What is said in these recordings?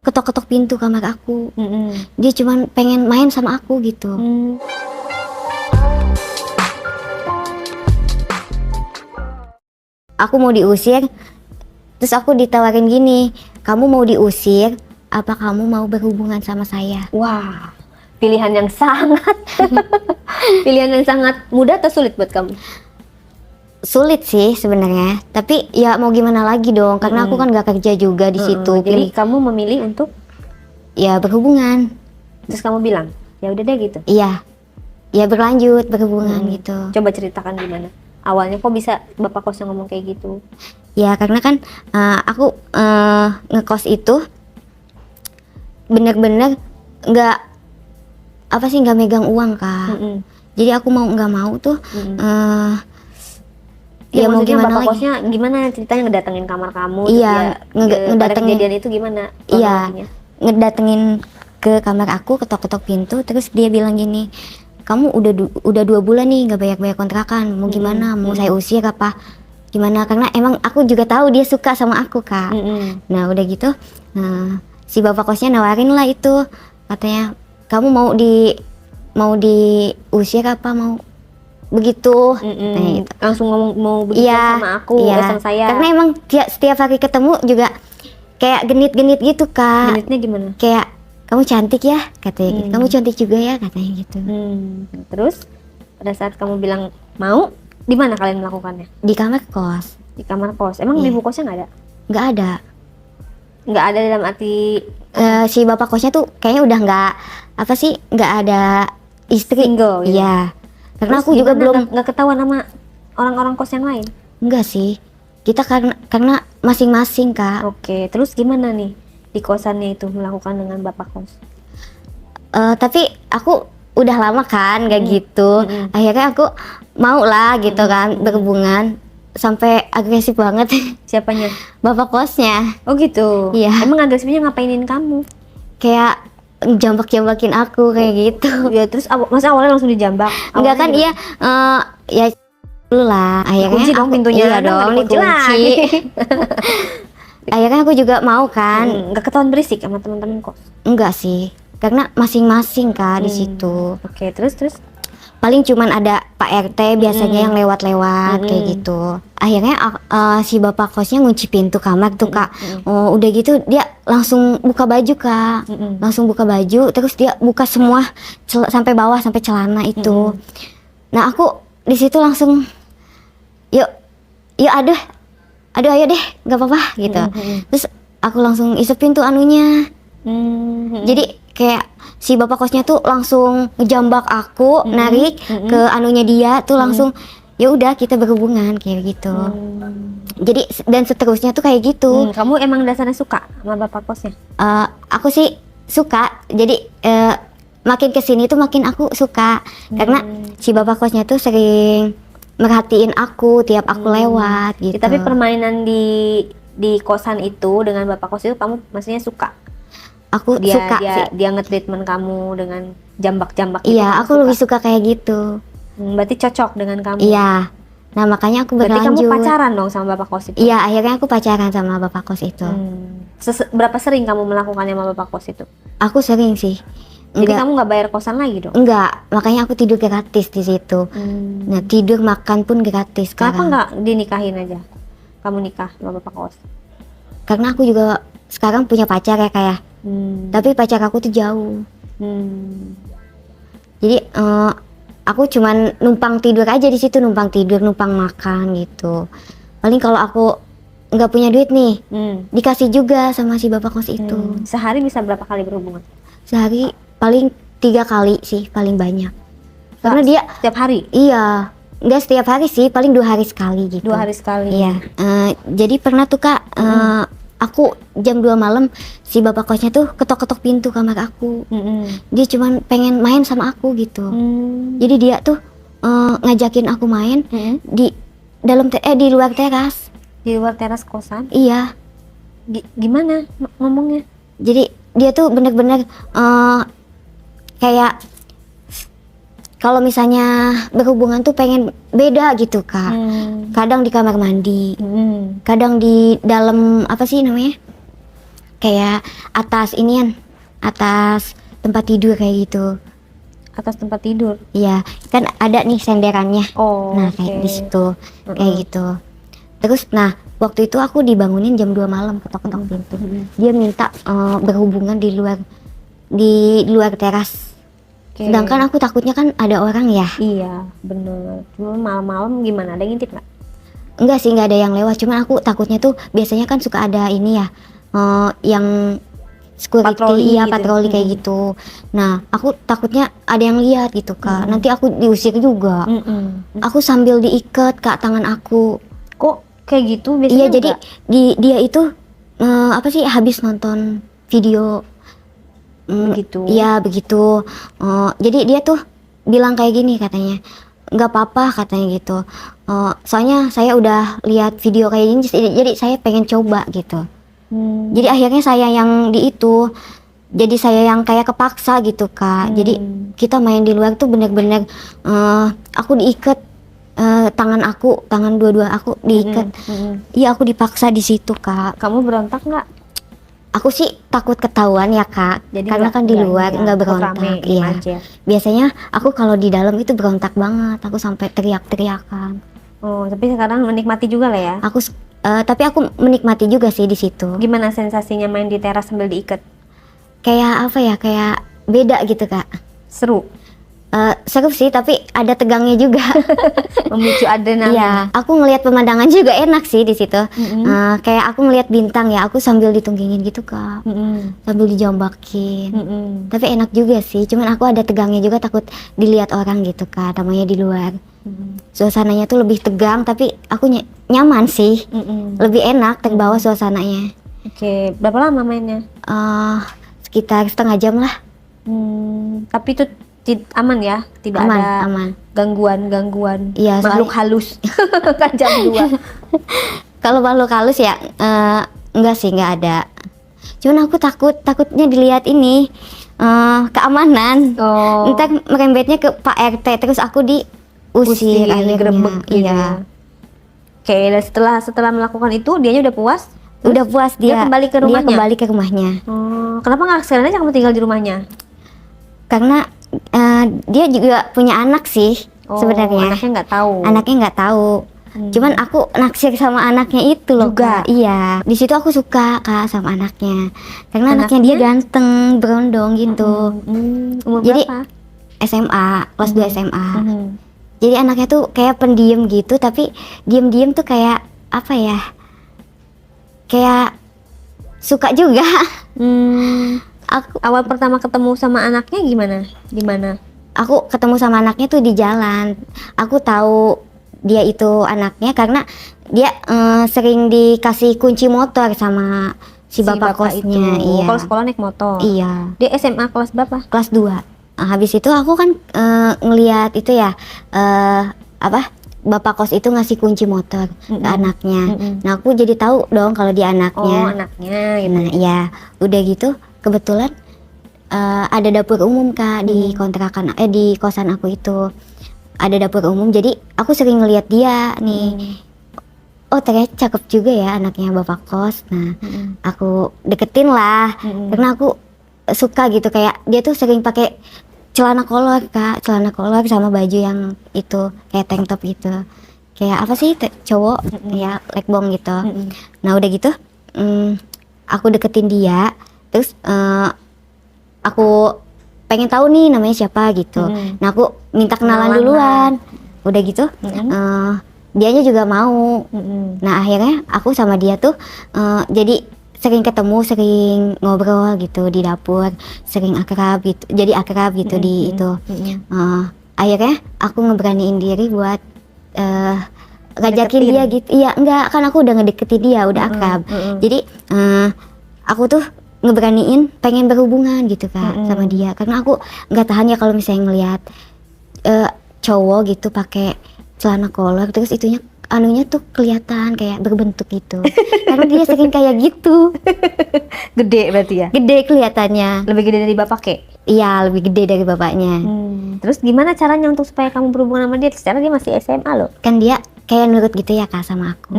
ketok-ketok pintu kamar aku. Dia cuman pengen main sama aku gitu. Aku mau diusir, terus aku ditawarin gini, kamu mau diusir, apa kamu mau berhubungan sama saya? Wah, pilihan yang sangat mudah atau sulit buat kamu? Sulit sih sebenarnya, tapi ya mau gimana lagi dong, karena aku kan gak kerja juga di situ. Jadi kamu memilih untuk ya berhubungan. terus kamu bilang, ya udah deh gitu. Iya, ya berlanjut berhubungan gitu. Coba ceritakan gimana. Awalnya kok bisa bapak kosnya ngomong kayak gitu? Ya karena kan aku ngekos itu bener-bener nggak apa sih nggak megang uang Kak. Jadi aku mau nggak mau tuh Ya mau maksudnya gimana bapak lagi? kosnya gimana ceritanya ngedatengin kamar kamu? Iya, pada ngedatengin. kejadian itu gimana? Iya, kronologinya? ngedatengin ke kamar aku, ketok-ketok pintu, terus dia bilang gini, kamu udah 2 bulan nih nggak bayar kontrakan, mau gimana? Mau saya usir apa? Gimana? Karena emang aku juga tahu dia suka sama aku Kak. Nah udah gitu, si bapak kosnya nawarin lah itu, katanya kamu mau diusir apa mau begitu? Nah, gitu. Langsung ngomong mau begitu Iya, sama aku, iya. sama saya. Karena emang setiap hari ketemu juga kayak genit-genit gitu Kak. Genitnya gimana? Kayak kamu cantik ya katanya gitu. Kamu cantik juga ya katanya gitu. Terus pada saat kamu bilang mau, di mana kalian melakukannya? Di kamar kos Di kamar kos. Emang Iya. ibu kosnya nggak ada? nggak ada. Nggak ada dalam arti Si bapak kosnya tuh kayaknya udah nggak apa sih nggak ada istri. single gitu? Iya. Karena Terus aku juga gimana? belum nggak ketahuan sama orang-orang kos yang lain. enggak sih. Kita karena masing-masing Kak. Oke, terus gimana nih di kosannya itu melakukan dengan bapak kos? Tapi aku udah lama kan kayak gitu. Akhirnya aku mau lah gitu kan berhubungan sampai agresif banget Siapanya? bapak kosnya. Oh gitu. Iya. Emang agresifnya ngapainin kamu? Kayak jambak-jambakin aku kayak gitu. Ya terus masa awalnya langsung dijambak? Enggak Awalnya kan gimana? ya dulu lah. Akhirnya Dikunci dong aku pintunya. iya Nggak dong dikunci dikunci. lagi. Akhirnya aku juga mau kan. Nggak ketahuan berisik sama teman-teman kos? Enggak sih. Karena masing-masing Kak di situ. Oke, terus Paling cuman ada Pak RT biasanya yang lewat-lewat kayak gitu. Akhirnya si bapak kosnya ngunci pintu kamar tuh Kak. Oh, udah gitu dia langsung buka baju Kak. Langsung buka baju terus dia buka semua sampai bawah sampai celana itu. Nah, aku di situ langsung yuk aduh ayo deh nggak apa-apa gitu. Terus aku langsung isep pintu anunya. Jadi kayak si bapak kosnya tuh langsung ngejambak aku, narik ke anunya dia tuh langsung ya udah kita berhubungan kayak gitu. Jadi dan seterusnya tuh kayak gitu. kamu emang dasarnya suka sama bapak kosnya? Aku sih suka. Jadi makin kesini tuh makin aku suka karena si bapak kosnya tuh sering merhatiin aku tiap aku lewat gitu. Tapi permainan di kosan itu dengan bapak kos itu kamu maksudnya suka? Aku suka sih. Dia nge-treatment kamu dengan jambak-jambak gitu. Iya, aku lebih suka kayak gitu. Berarti cocok dengan kamu. Iya. Nah, makanya aku Berarti berlanjut. kamu pacaran dong sama bapak kos itu? Iya, akhirnya aku pacaran sama bapak kos itu. Berapa sering kamu melakukannya sama bapak kos itu? Aku sering sih. Jadi kamu nggak bayar kosan lagi dong? Enggak, makanya aku tidur gratis di situ. Nah, tidur makan pun gratis. Kenapa sekarang. nggak dinikahin aja? Kamu nikah sama bapak kos? Karena aku juga sekarang punya pacar ya kayak. Tapi pacar aku tuh jauh. Jadi aku cuman numpang tidur aja di situ, numpang tidur, numpang makan gitu. Paling kalau aku nggak punya duit nih, dikasih juga sama si bapak kos itu. Sehari bisa berapa kali berhubungan? Sehari paling 3 kali sih, paling banyak. Karena dia Setiap hari? iya, nggak setiap hari sih, paling 2 hari sekali gitu. 2 hari sekali? Iya. Jadi pernah tuh Kak, aku jam 2 malam si bapak kosnya tuh ketok-ketok pintu kamar aku. Dia cuman pengen main sama aku gitu. Jadi dia tuh ngajakin aku main di di luar teras. Di luar teras kosan? Iya. Gimana ngomongnya? Jadi dia tuh bener-bener kayak kalau misalnya berhubungan tuh pengen beda gitu Kak. Kadang di kamar mandi, kadang di dalam apa sih namanya? kayak atas tempat tidur kayak gitu. Atas tempat tidur. Iya, kan ada nih senderannya. Oh, Nah, oke. kayak di situ, kayak gitu. Terus, nah, waktu itu aku dibangunin jam 2 malam, ketok-ketok pintu. Dia minta berhubungan di luar teras. Oke. Sedangkan aku takutnya kan ada orang ya. Iya, bener. Cuma malam-malam gimana? Ada yang ngintip nggak? Enggak sih, nggak ada yang lewat. Cuman aku takutnya tuh biasanya kan suka ada ini ya, yang security, Patroli iya gitu. patroli kayak gitu. Nah, aku takutnya ada yang lihat gitu Kak. Nanti aku diusir juga. Aku sambil diikat Kak tangan aku. Kok kayak gitu biasanya? Iya, jadi dia itu apa sih habis nonton video begitu. Iya begitu. Jadi dia tuh bilang kayak gini katanya, nggak apa-apa katanya gitu. Soalnya saya udah lihat video kayak gini, jadi saya pengen coba gitu. Jadi akhirnya saya yang jadi saya yang kayak kepaksa gitu Kak. Jadi kita main di luar tuh bener-bener aku diikat, tangan dua-dua aku diikat. Iya, aku dipaksa di situ Kak. Kamu berontak nggak? Aku sih takut ketahuan ya Kak, Jadi karena kan di luar nggak berontak. rame, Iya. aja. Biasanya aku kalau di dalam itu berontak banget, aku sampai teriak-teriakan. Oh, tapi sekarang menikmati juga lah ya. Tapi aku menikmati juga sih di situ. Gimana sensasinya main di teras sambil diikat? Kayak apa ya, kayak beda gitu Kak. Seru, Seru sih, tapi ada tegangnya juga. memicu adrenalin. Iya, aku ngelihat pemandangan juga enak sih di situ. Kayak aku ngelihat bintang ya, aku sambil ditunggingin gitu Kak, sambil dijambakin. Tapi enak juga sih, cuman aku ada tegangnya juga, takut dilihat orang gitu Kak, namanya di luar. Suasananya tuh lebih tegang, tapi aku nyaman sih, lebih enak, terbawa suasananya. Oke, berapa lama mainnya? Sekitar setengah jam lah. Tapi itu aman ya, tidak Aman, ada aman. gangguan Iya, makhluk halus. Kan jam 2. Kalau makhluk halus ya enggak sih, enggak ada. Cuman aku takutnya dilihat ini keamanan. Oh, Ntar merembetnya ke Pak RT, terus aku diusir akhirnya. digerebek gitu Iya. ya. Oke, dan setelah melakukan itu dianya udah puas? Udah puas dia kembali ke rumahnya? Dia kembali ke rumahnya. Oh, kenapa nggak sekalian aja kamu tinggal di rumahnya? Karena dia juga punya anak sih sebenarnya. Anaknya nggak tahu. Anaknya nggak tahu. Cuman aku naksir sama anaknya itu loh Juga? Kak. Iya. Di situ aku suka Kak sama anaknya. Karena anaknya dia ganteng, berondong gitu. Umur Jadi berapa? SMA, kelas 2 SMA. Jadi anaknya tuh kayak pendiam gitu, tapi diem-diem tuh kayak apa ya? Kayak suka juga. Aku Awal pertama ketemu sama anaknya gimana? Gimana? aku ketemu sama anaknya tuh di jalan. Aku tahu dia itu anaknya karena dia sering dikasih kunci motor sama si bapak kosnya. itu. Iya. Kalau sekolah naik motor. Iya. Dia SMA kelas berapa? Kelas 2. Habis itu aku kan ngeliat itu ya bapak kos itu ngasih kunci motor ke anaknya. Nah, aku jadi tahu dong kalau dia anaknya. Oh, anaknya gitu. Nah, ya, udah gitu kebetulan ada dapur umum Kak di kontrakan di kosan aku itu. Ada dapur umum, jadi aku sering ngeliat dia nih. Oh, ternyata cakep juga ya anaknya bapak kos. Nah, aku deketin lah karena aku suka gitu, kayak dia tuh sering pakai celana kolor Kak, celana kolor sama baju yang itu kayak tank top gitu. Kayak apa sih cowok ya, legbong gitu. Nah, udah gitu aku deketin dia, terus aku pengen tahu nih namanya siapa gitu. Nah, aku minta kenalan duluan. Udah gitu dianya juga mau. Nah, akhirnya aku sama dia tuh jadi sering ketemu, sering ngobrol gitu di dapur, sering akrab gitu, jadi akrab gitu di itu. Akhirnya aku ngeberaniin diri buat ngajakin dia gitu. Iya, enggak, kan aku udah ngedeketin dia, udah akrab. Jadi aku tuh ngeberaniin pengen berhubungan gitu Kak sama dia, karena aku nggak tahan ya kalau misalnya ngelihat cowok gitu pakai celana kolor terus itunya anunya tuh kelihatan kayak berbentuk gitu. Karena dia sering kayak gitu. Gede berarti ya? Gede kelihatannya. Lebih gede dari bapak kek? Iya, lebih gede dari bapaknya. Terus gimana caranya untuk supaya kamu berhubungan sama dia? Secara dia masih SMA loh. Kan dia kayak nurut gitu ya Kak sama aku.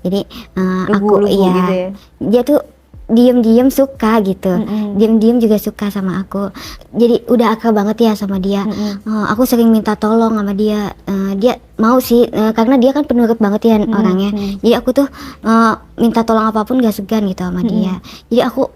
Jadi aku Lugu-lugu iya. gitu ya? Dia tuh diem-diem suka gitu, diem-diem juga suka sama aku. Jadi udah akrab banget ya sama dia. Aku sering minta tolong sama dia. Dia mau sih, karena dia kan penurut banget ya orangnya. Jadi aku tuh minta tolong apapun gak segan gitu sama dia. Jadi aku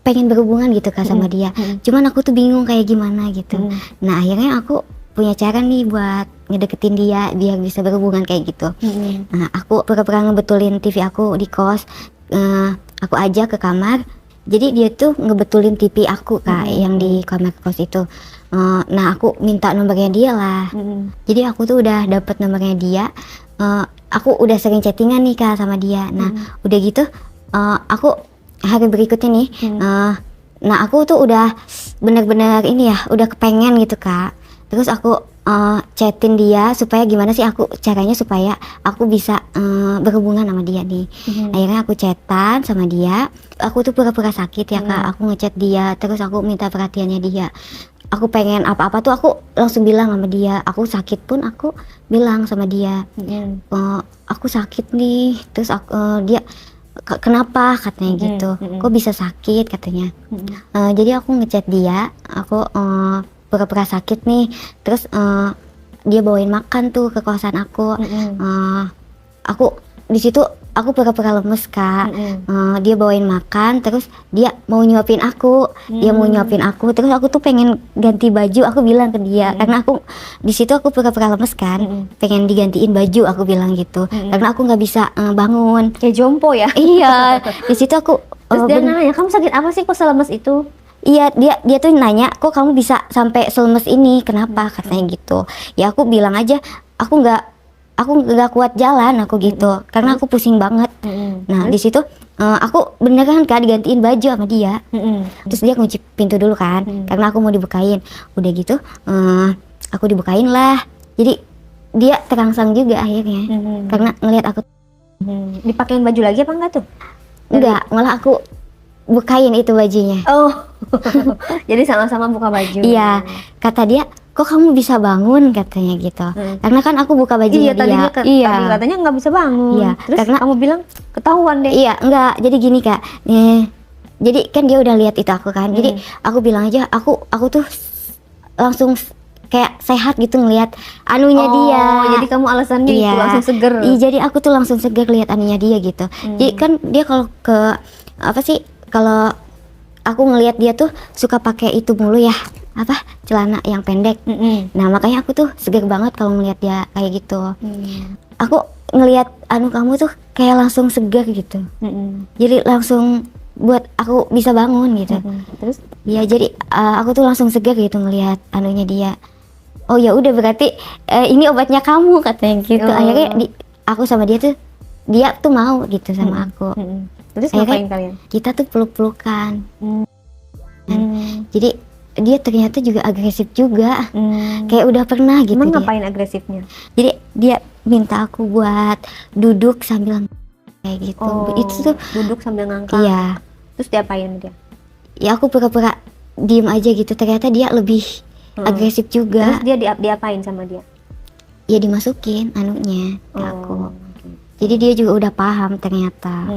pengen berhubungan gitu Kak sama dia. Cuman aku tuh bingung kayak gimana gitu. Nah akhirnya aku punya cara nih buat ngedeketin dia biar bisa berhubungan kayak gitu. Nah aku pura-pura ngebetulin TV aku di kos. Aku ajak ke kamar. Jadi dia tuh ngebetulin TV aku Kak yang di kamar kos itu. Nah aku minta nomornya dia lah. Jadi aku tuh udah dapet nomornya dia. Aku udah sering chattingan nih Kak sama dia. Nah udah gitu aku hari berikutnya nih. Nah aku tuh udah bener-bener ini ya, udah kepengen gitu Kak. Terus aku chatin dia supaya gimana sih caranya supaya aku bisa berhubungan sama dia nih. Akhirnya aku chatan sama dia. Aku tuh pura-pura sakit ya Kak. Aku ngechat dia, terus aku minta perhatiannya dia. Aku pengen apa-apa tuh aku langsung bilang sama dia. Aku sakit pun aku bilang sama dia. Aku sakit nih. Terus dia kenapa katanya gitu. Kok bisa sakit katanya. Jadi aku ngechat dia. Aku pura-pura sakit nih, terus dia bawain makan tuh ke kosan aku. Aku di situ aku pura-pura lemes Kak. Dia bawain makan, terus dia mau nyuapin aku. Terus aku tuh pengen ganti baju. Aku bilang ke dia karena aku di situ aku pura-pura lemes kan, pengen digantiin baju. Aku bilang gitu karena aku nggak bisa bangun. Kayak jompo ya. Iya, di situ aku Terus dia nanya, kamu sakit apa sih kok selemes itu? Iya, dia tuh nanya, kok kamu bisa sampai selemes ini, kenapa katanya gitu. Ya aku bilang aja, aku nggak kuat jalan aku gitu, karena aku pusing banget. Nah di situ aku beneran Kak digantiin baju sama dia. Terus dia kunci pintu dulu kan, karena aku mau dibukain. Udah gitu aku dibukain lah. Jadi dia terangsang juga akhirnya, karena ngelihat aku. Dipakein baju lagi apa enggak tuh? Enggak, malah aku bukain itu bajunya. Oh, jadi sama-sama buka baju. Iya, kata dia, kok kamu bisa bangun katanya gitu. Karena kan aku buka bajunya dia. Tadi katanya nggak bisa bangun. Iya, terus karena kamu bilang ketahuan deh. Iya, enggak. Jadi gini Kak, jadi kan dia udah lihat itu aku kan. Jadi aku bilang aja, aku tuh langsung kayak sehat gitu ngelihat anunya dia. Jadi kamu alasannya itu langsung seger. Iya, jadi aku tuh langsung seger lihat anunya dia gitu. Jadi kan dia kalau kalau aku ngelihat dia tuh suka pakai itu mulu ya, celana yang pendek. Nah makanya aku tuh seger banget kalau ngelihat dia kayak gitu. Aku ngelihat kamu tuh kayak langsung seger gitu. Jadi langsung buat aku bisa bangun gitu. Terus? Ya jadi aku tuh langsung seger gitu ngelihat anunya dia. Oh ya udah berarti ini obatnya kamu katanya gitu. Akhirnya aku sama dia tuh mau gitu sama aku. Terus ngapain kalian? Kita tuh peluk-pelukan. Jadi dia ternyata juga agresif juga. Kayak udah pernah gitu. Emang ngapain agresifnya? Jadi dia minta aku buat duduk sambil kayak gitu. Itu tuh duduk sambil ngangkang. Iya. Terus diapain dia? Ya aku pura-pura diem aja gitu. Ternyata dia lebih agresif juga. Terus dia diapain sama dia? Ya dimasukin anunya ke aku. Jadi dia juga udah paham ternyata.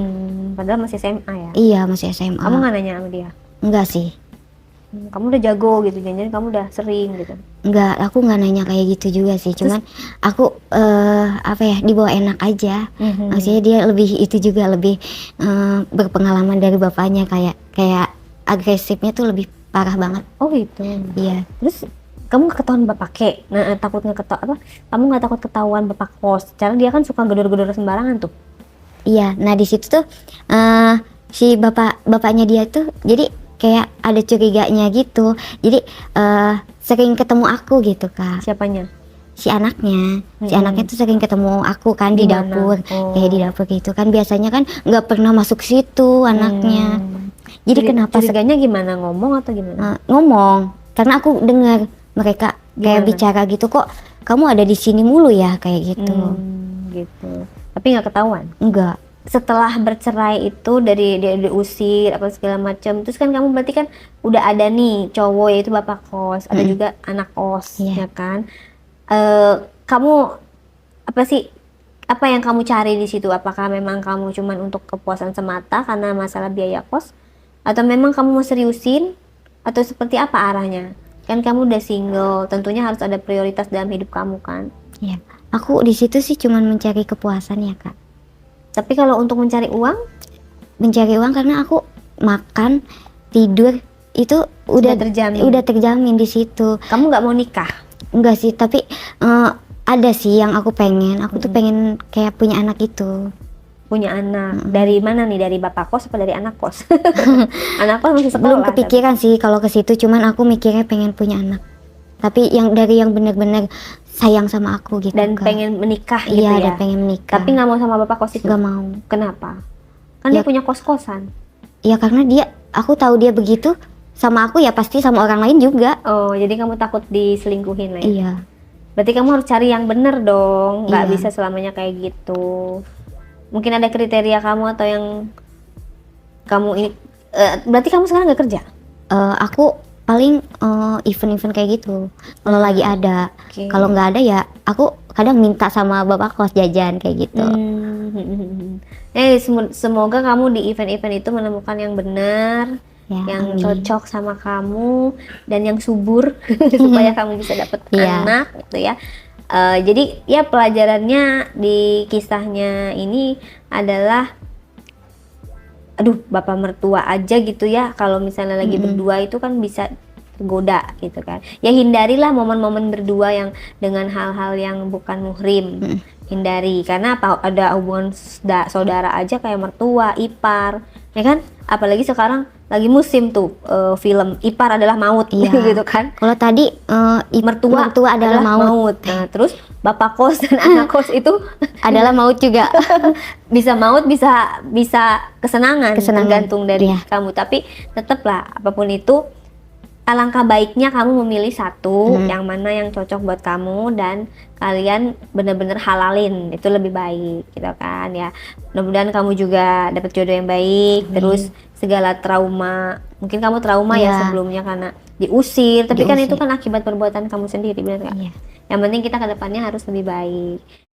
Padahal masih SMA ya? Iya masih SMA. Kamu nggak nanya sama dia? Enggak sih. Kamu udah jago gitu, jangan kamu udah sering gitu? Enggak, aku nggak nanya kayak gitu juga sih. Cuman aku dibawa enak aja. Maksudnya dia lebih itu juga lebih berpengalaman dari bapaknya, kayak agresifnya tuh lebih parah banget. Oh gitu. Iya. Terus kamu ketahuan bapak kek, takut kamu nggak takut ketahuan bapak kos? Karena dia kan suka gedor-gedor sembarangan tuh. Iya, nah di situ tuh si bapaknya dia tuh jadi kayak ada curiganya gitu. Jadi sering ketemu aku gitu Kak. Siapanya? Si anaknya. Si anaknya tuh sering ketemu aku kan di dapur. Kayak di dapur gitu kan. Biasanya kan nggak pernah masuk situ anaknya. Jadi kenapa curiganya gimana, ngomong atau gimana? Ngomong. Karena aku dengar mereka kayak bicara gitu, kok kamu ada di sini mulu ya kayak gitu. Gitu. Tapi nggak ketahuan? Enggak. Setelah bercerai itu dari dia diusir apa segala macam, terus kan kamu berarti kan udah ada nih cowok yaitu bapak kos, ada juga anak kos, ya kan? Kamu apa sih Apa yang kamu cari di situ? Apakah memang kamu cuman untuk kepuasan semata karena masalah biaya kos? Atau memang kamu mau seriusin? Atau seperti apa arahnya? Kan kamu udah single, tentunya harus ada prioritas dalam hidup kamu kan? Ya, aku di situ sih cuman mencari kepuasan ya Kak. Tapi kalau untuk mencari uang, Mencari uang karena aku makan, tidur itu udah terjamin. udah terjamin di situ. Kamu nggak mau nikah? Enggak sih, tapi ada sih yang aku pengen. Aku tuh pengen kayak punya anak itu. Punya anak. Dari mana nih? Dari bapak kos apa dari anak kos? Anak kos masih Belum sekolah. kepikiran sih kalau ke situ, cuman aku mikirnya pengen punya anak. Tapi yang dari yang benar-benar sayang sama aku gitu. Dan Kak. pengen menikah gitu Iya, ya? dan pengen menikah. Tapi nggak mau sama bapak kos itu? Nggak mau. Kenapa? Kan dia Ya. punya kos-kosan. Ya karena aku tahu dia begitu sama aku, ya pasti sama orang lain juga. Oh, jadi kamu takut diselingkuhin lah ya? Iya. Berarti kamu harus cari yang bener dong, nggak Iya. bisa selamanya kayak gitu. Mungkin ada kriteria kamu atau yang kamu ini. Berarti kamu sekarang nggak kerja? Aku paling event-event kayak gitu kalau lagi ada. Oke. Kalau nggak ada ya aku kadang minta sama bapak kos jajan kayak gitu. Semoga kamu di event-event itu menemukan yang benar, Ya, yang amin. cocok sama kamu dan yang subur supaya kamu bisa dapet Iya. anak gitu ya. Jadi ya pelajarannya di kisahnya ini adalah, aduh bapak mertua aja gitu ya, kalau misalnya lagi berdua itu kan bisa tergoda gitu kan. Ya hindarilah momen-momen berdua yang dengan hal-hal yang bukan muhrim. Hindari, karena apa, ada hubungan saudara aja kayak mertua, ipar, ya kan? Apalagi sekarang lagi musim tuh film Ipar Adalah Maut. Iya. Gitu kan. Kalau tadi Mertua adalah maut. Nah, terus bapak kos dan anak kos itu Adalah maut juga. bisa maut, bisa kesenangan, Kesenangan. tergantung dari Iya. kamu. Tapi tetaplah apapun itu, alangkah baiknya kamu memilih satu yang mana yang cocok buat kamu dan kalian bener-bener halalin, itu lebih baik gitu kan ya. Mudah-mudahan kamu juga dapat jodoh yang baik. Terus segala trauma, mungkin kamu trauma ya Iya. sebelumnya karena diusir, tapi kan Diusir. itu kan akibat perbuatan kamu sendiri, benar nggak? Iya. Yang penting kita ke depannya harus lebih baik.